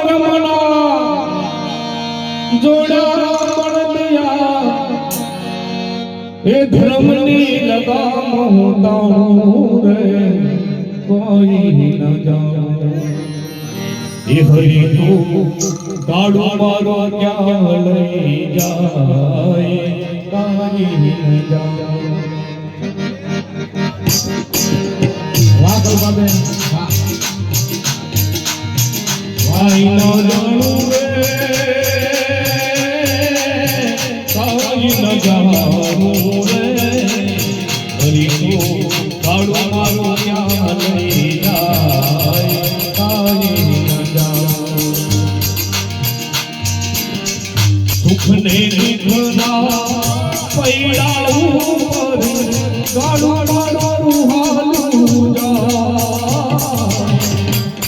ધર્મના જોડા મળ્યા એ ધર્મની લગામ હું તાણું રે કોઈ ન જાણે એ હરિ તું કાળો મારો ક્યાં લઈ જાય કાઈ ન જાણે વાહ બાબે વાઈ ન જાણું રે કાઈ ન જાણું રે હરિ તું કાળો મારો ક્યાં લઈ જાય કાઈ ન જાણે સુખને દુઃખના પૈડા ઉપર ગાડો મારું હાલું જાય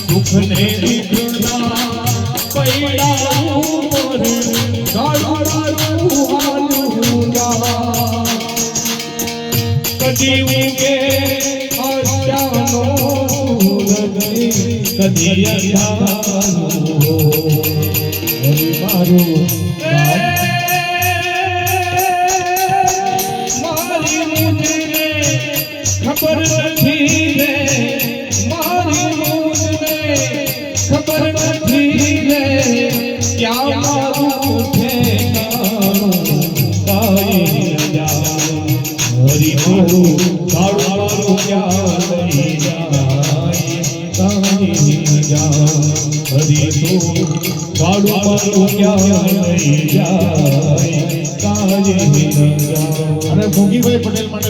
સુખને દુઃખના પૈડા ઉપર ગાડો મારું હાલું જાય કદી ઉગે આશાનો સૂરજ કદી અંધારું હરિ મારું ખબર નથી રે મારી મૂજને ખબર નથી રે ક્યાં મારું ઠેકાણું કાઈ ન જાણે હરિ મારું કાળું મારું ક્યાં લઈ જાય કાઈ ન જાણે હરિ તું કાળું મારું ક્યાં લઈ જાય કાઈ ન જાણે અરે ભોગીભાઈ પટેલ માટે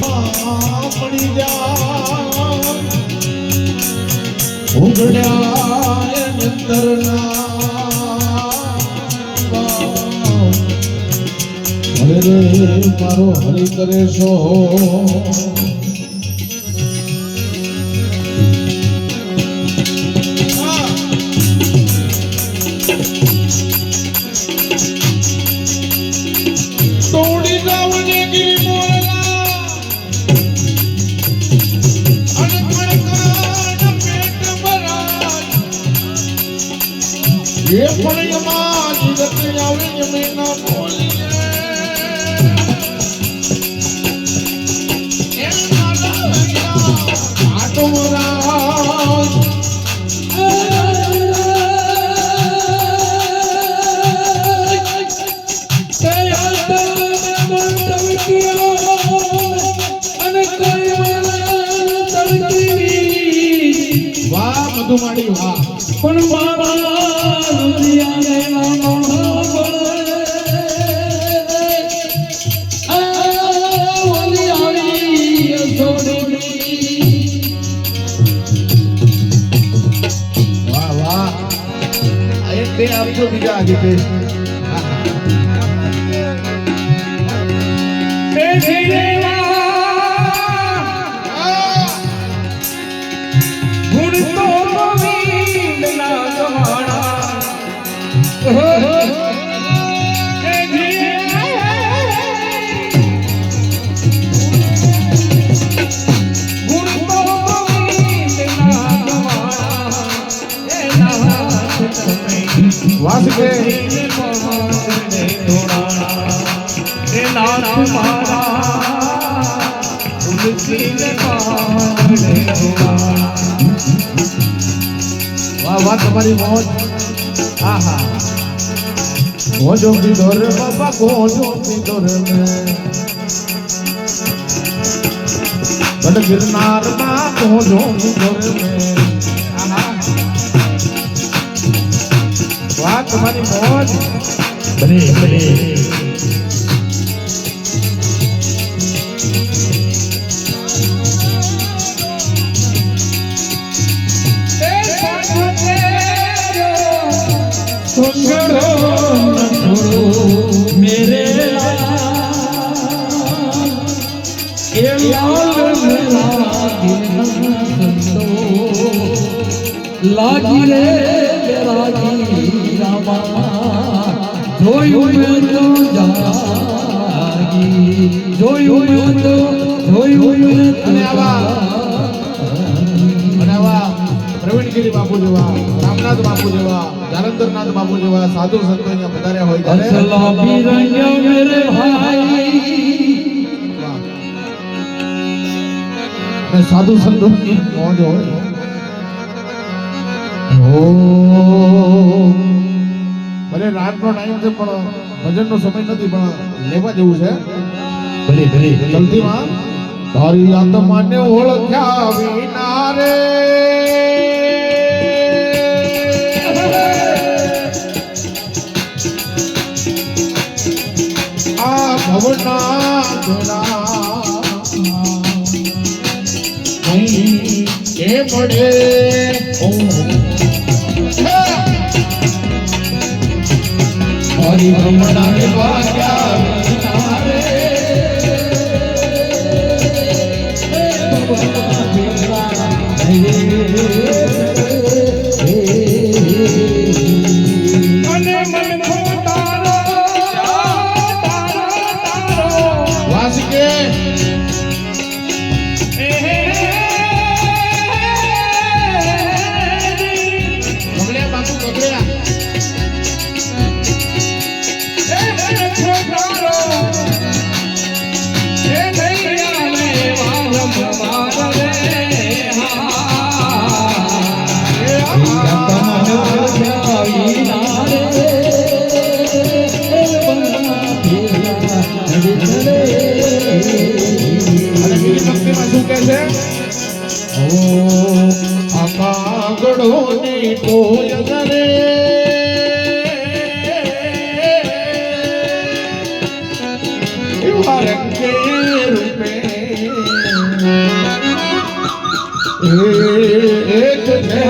પડી જા ઉગડ્યા અંતરના હરે રે મારો હરિ કરે છો તોડી જાવને ગીરી ये पण यमा जगत आवे यमेना बोलिए ए नाला आटो राज ते आटो मंडव किया अन कोई तड़की वाह मधुमाड़ी वाह पण मारा आपको बीजा आगे पे गुण तो गोविंद ना जमाना गुण तो गोविंद ना जमाना वासके ए नाथ मारा उनकी वाह वाह तुम्हारी मौज आहा मोजो की दौर बाबा मोजो की दौर में बड़ गिरनार मां मोजो की दौर में वाह तुम्हारी मौज बने बने मेरे लागी रे लागी रामा જોયું મેં તો જાગી જોયું મેં તો જોયું મેં અને આવા પ્રવીણગીરી બાપુ જેવા રામનાથ બાપુ જેવા જાલંધરનાથ બાપુ જેવા સાધુ સંતો અહીંયા પધાર્યા હોય ત્યારે असलामी रंग मेरे भाई અને સાધુ સંતોની મોજ હોય ભલે રાતનો ટાઈમ છે પણ ભજનનો સમય નથી પણ લેવા જેવું છે भले भले જલ્દીમાં તારી આત્માને ઓળખ્યા વિના રે આ ભવના એ પડે हरि भ्रमणा के भाग्या विनारे અને મન કો તારો વાસકે કમળિયા બાપુ કમળિયા આકાગડોની ટોય કરે એવા રંગે રૂપે એક છે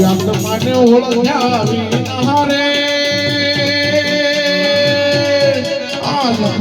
આત્માને ઓળખ્યા વિના રે આ લખ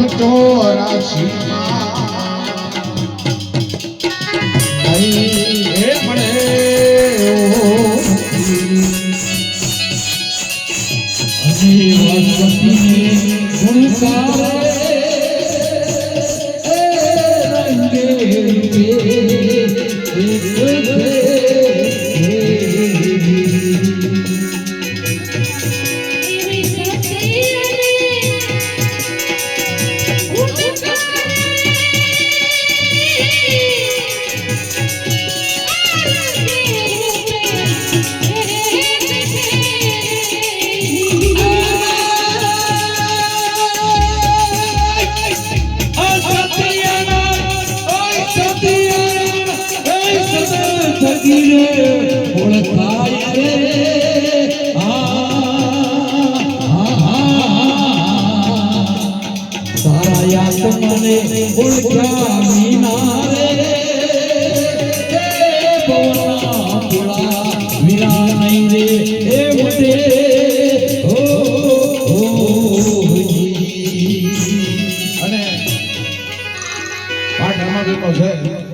84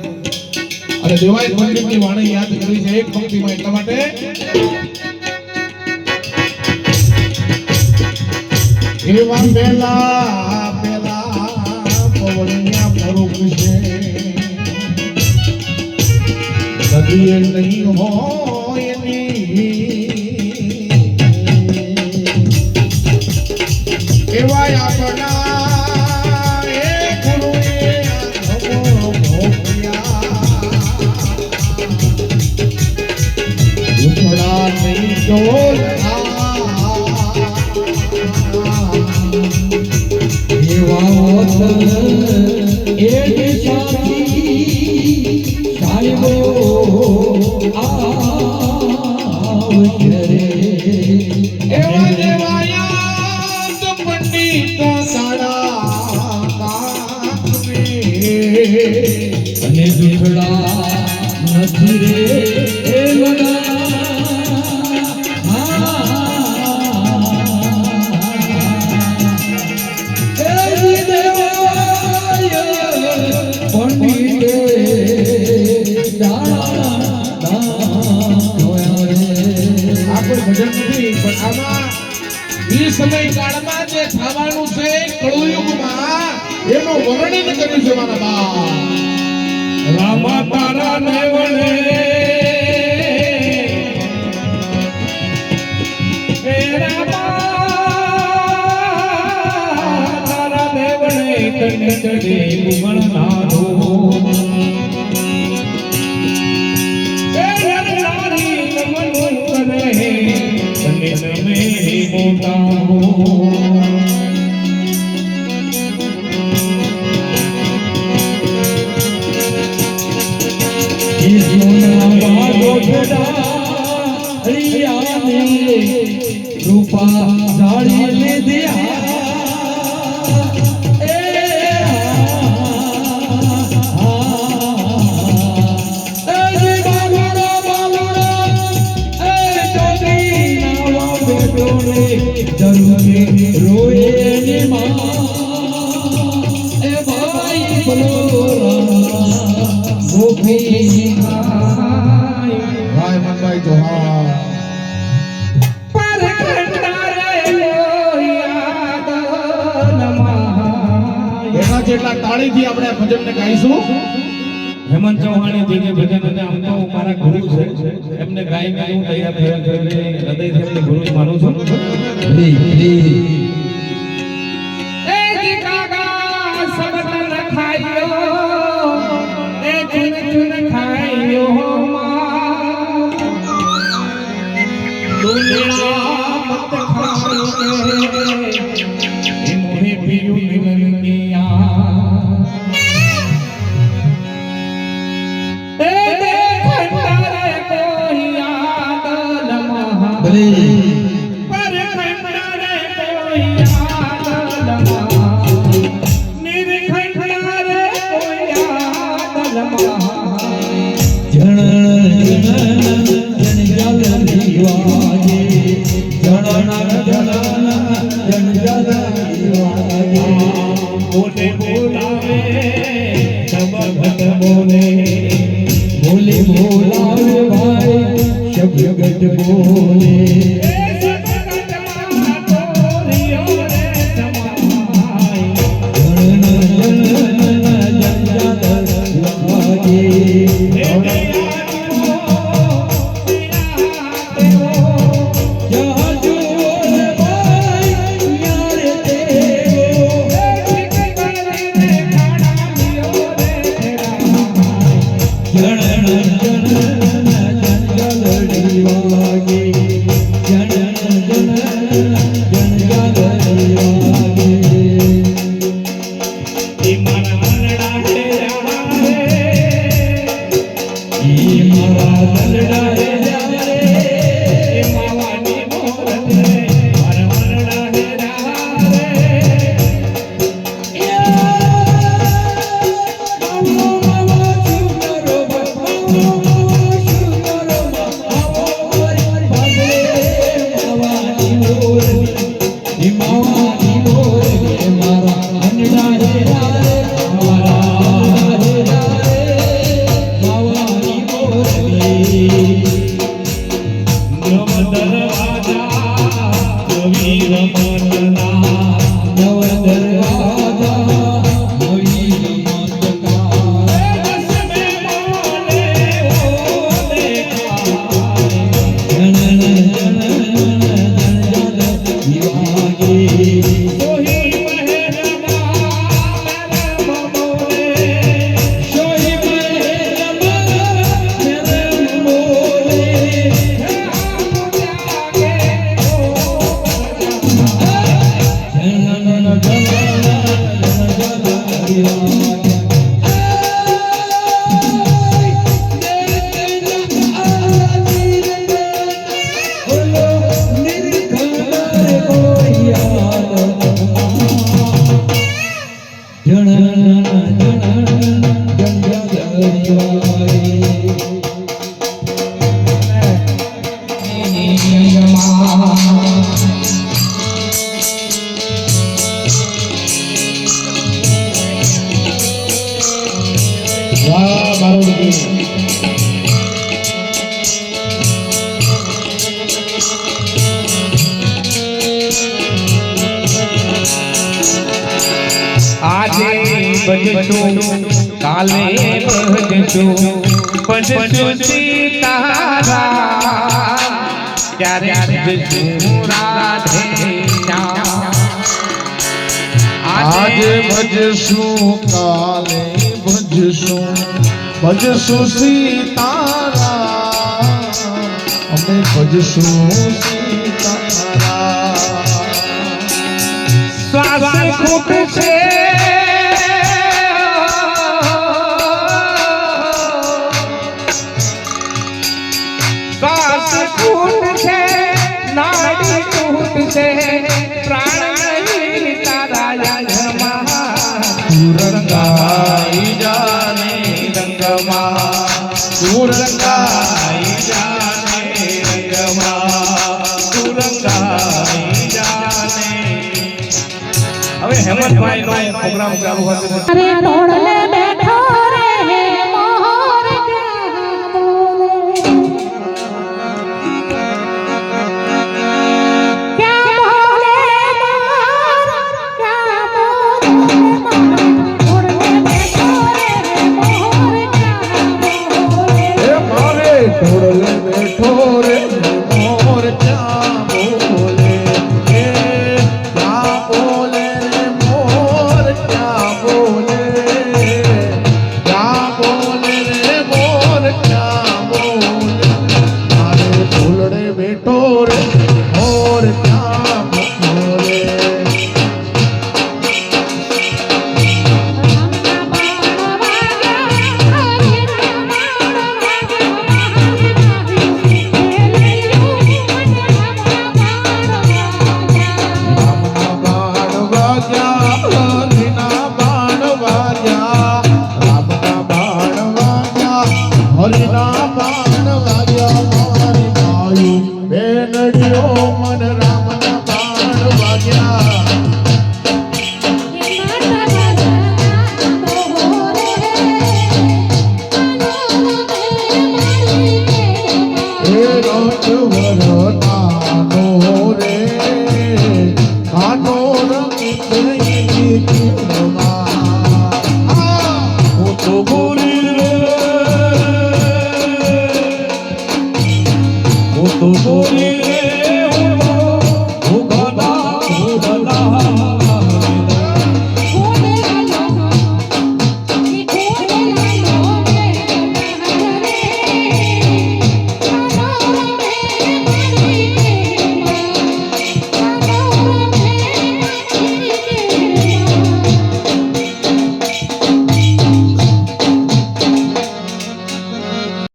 અને દેવાય પંડિતની વાણી યાદ કરી છે એક પંક્તિમાં એટલા માટે એવા પેલા પવનિયા ફરુક છે કદી નહીં હોય એવા આપણા આવશે કોઈ ભજન નથી પણ આમાં ઈ સમયકાળમાં જે થવાનું છે કળયુગમાં એનું વર્ણન કર્યું છે મારા બા રામા તારા નેવણે હે રામા તારા નેવણે તને ચડે ગુણ નાનો હે નારી નમન કરે તને નમે મોટા રૂપા જાળી લે ભાઈ મનભાઈ જોહાર એના જેટલા તાળીથી આપણે આ ભજનને ગાઈશું હેમંત ચૌહાણે જે જે ભજન અને આમ તો મારા ગુરુ છે એમને ગાઈને હું તૈયાર થયા છે હૃદયથી એમને ગુરુ માનું છું ભજશું કાલે ભજશું ભજશું સીતારામ ત્યારે ભજશું રાધે શ્યામ આજે ભજશું કાલે ભજશું ભજશું સીતારામ અમે ભજશું સીતારામ શ્વાસ ખૂટશે શ્વાસ ખૂટશે નાડી તૂટશે પ્રાણ નહીં તારા યજ્ઞમાં તું રંગાઈ જાને રંગમાં તું રંગાઈ જાને રંગમાં તું રંગાઈ જાને હવે હેમંતભાઈ નો પ્રોગ્રામ ચાલુ હતો અરે તોડલે બેઠો રે મોર ક્યાં બોલે તોડલે બેઠો રે મોર હે મારે ઢોળલે બેઠો રે મોર ક્યાં બોલે હે ક્યાં બોલે રે મોર ક્યાં બોલે ક્યાં બોલે રે મોર ક્યાં બોલે મારે ઢોળડે બેઠો રે મોર ક્યાં બોલે રામના બાણ વાગ્યા હરિના બાણ વાગ્યા રામના બાણ વાગ્યા હરિના બાણ વાગ્યા મારી ભાઈ બેનડીઓ મન